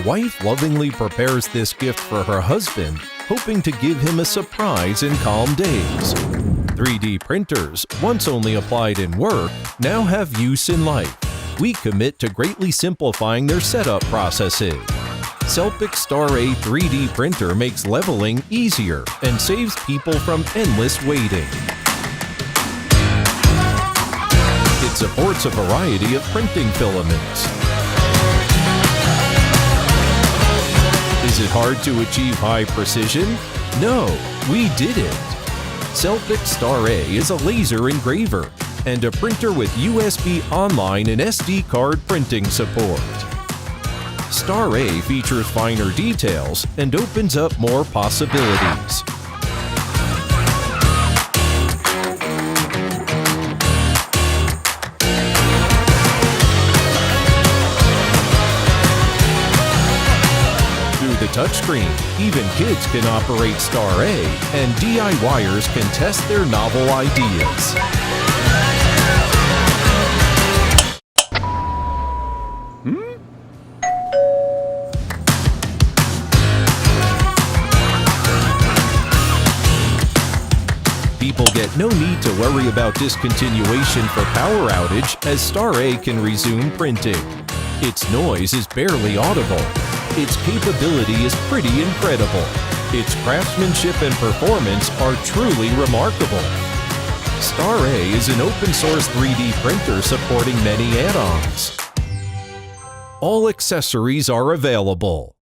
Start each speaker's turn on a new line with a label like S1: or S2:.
S1: wife lovingly prepares this gift for her husband, hoping to give him a surprise in calm days. 3D printers, once only applied in work, now have use in life. We commit to greatly simplifying their setup processes. Selpic Star A 3D printer makes leveling easier and saves people from endless waiting. It supports a variety of printing filaments. Is it hard to achieve high precision? No, we did it! Selpic Star A is a laser engraver and a printer with USB online and SD card printing support. Star A features finer details and opens up more possibilities. Through the touchscreen, even kids can operate Star A, and DIYers can test their novel ideas. People get no need to worry about discontinuation for power outage, as Star A can resume printing. Its noise is barely audible. Its capability is pretty incredible. Its craftsmanship and performance are truly remarkable. Star A is an open-source 3D printer supporting many add-ons. All accessories are available.